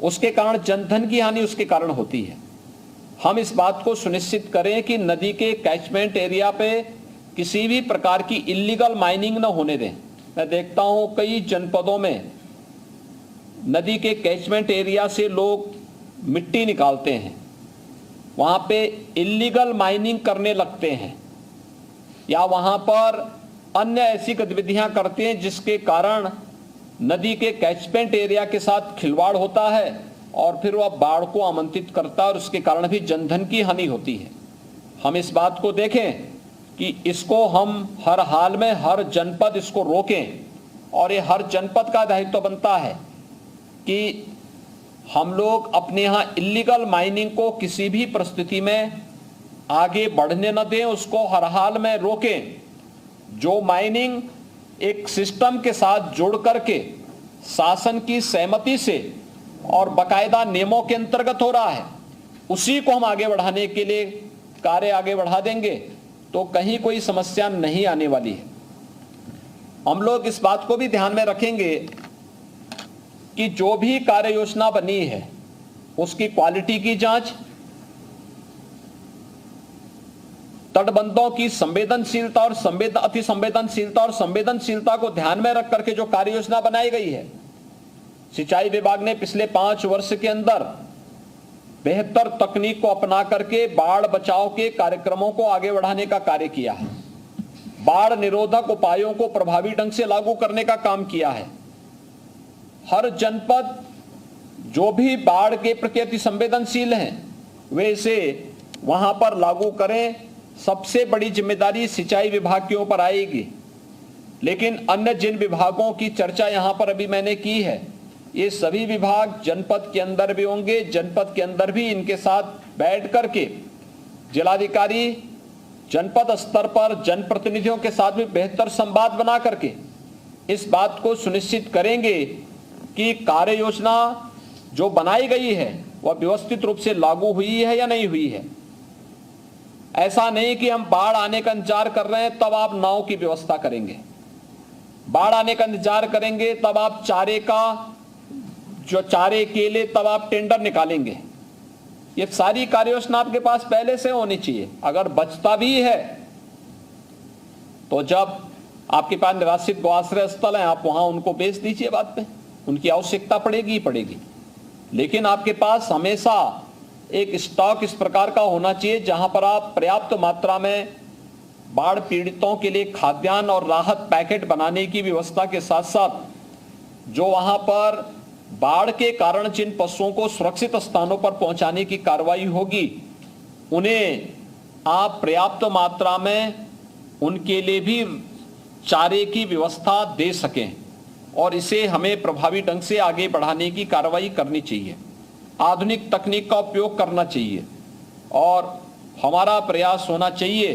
उसके कारण जनधन की हानि उसके कारण होती है। हम इस बात को सुनिश्चित करें कि नदी के कैचमेंट एरिया पे किसी भी प्रकार की इल्लीगल माइनिंग न होने दें। मैं देखता हूं कई जनपदों में नदी के कैचमेंट एरिया से लोग मिट्टी निकालते हैं, वहां पे इल्लीगल माइनिंग करने लगते हैं या वहां पर अन्य ऐसी गतिविधियां करते हैं जिसके कारण नदी के कैचमेंट एरिया के साथ खिलवाड़ होता है और फिर वह बाढ़ को आमंत्रित करता है और उसके कारण भी जनधन की हानि होती है। हम इस बात को देखें कि इसको हम हर हाल में हर जनपद इसको रोकें और ये हर जनपद का दायित्व बनता है कि हम लोग अपने यहाँ इल्लीगल माइनिंग को किसी भी परिस्थिति में आगे बढ़ने न दें, उसको हर हाल में रोकें। जो माइनिंग एक सिस्टम के साथ जोड़ करके शासन की सहमति से और बाकायदा नियमों के अंतर्गत हो रहा है, उसी को हम आगे बढ़ाने के लिए कार्य आगे बढ़ा देंगे तो कहीं कोई समस्या नहीं आने वाली है। हम लोग इस बात को भी ध्यान में रखेंगे कि जो भी कार्य योजना बनी है उसकी क्वालिटी की जांच, तटबंधों की संवेदनशीलता और अति संवेदनशीलता और संवेदनशीलता को ध्यान में रख करके जो कार्य योजना बनाई गई है, सिंचाई विभाग ने पिछले 5 वर्ष के अंदर बेहतर तकनीक को अपना करके बाढ़ बचाव के कार्यक्रमों को आगे बढ़ाने का कार्य किया है, बाढ़ निरोधक उपायों को प्रभावी ढंग से लागू करने का काम किया है। हर जनपद जो भी बाढ़ के प्रति अति संवेदनशील हैं वे इसे वहां पर लागू करें। सबसे बड़ी जिम्मेदारी सिंचाई विभाग के ऊपर आएगी, लेकिन अन्य जिन विभागों की चर्चा यहां पर अभी मैंने की है, ये सभी विभाग जनपद के अंदर भी होंगे। जनपद के अंदर भी इनके साथ बैठ करके जिलाधिकारी जनपद स्तर पर जनप्रतिनिधियों के साथ भी बेहतर संवाद बना करके इस बात को सुनिश्चित करेंगे कि कार्य योजना जो बनाई गई है वह व्यवस्थित रूप से लागू हुई है या नहीं हुई है। ऐसा नहीं कि हम बाढ़ आने का इंतजार कर रहे हैं तब आप नाव की व्यवस्था करेंगे, बाढ़ आने का इंतजार करेंगे तब आप चारे के लिए तब आप टेंडर निकालेंगे। ये सारी कार्य योजना आपके पास पहले से होनी चाहिए। अगर बचता भी है तो जब आपके पास निराश्रित गौआश्रय स्थल है आप वहां उनको बेच दीजिए, बाद में उनकी आवश्यकता पड़ेगी ही पड़ेगी। लेकिन आपके पास हमेशा एक स्टॉक इस प्रकार का होना चाहिए जहां पर आप पर्याप्त मात्रा में बाढ़ पीड़ितों के लिए खाद्यान्न और राहत पैकेट बनाने की व्यवस्था के साथ साथ जो वहां पर बाढ़ के कारण जिन पशुओं को सुरक्षित स्थानों पर पहुंचाने की कार्रवाई होगी उन्हें आप पर्याप्त मात्रा में उनके लिए भी चारे की व्यवस्था दे सकें और इसे हमें प्रभावी ढंग से आगे बढ़ाने की कार्रवाई करनी चाहिए। आधुनिक तकनीक का उपयोग करना चाहिए और हमारा प्रयास होना चाहिए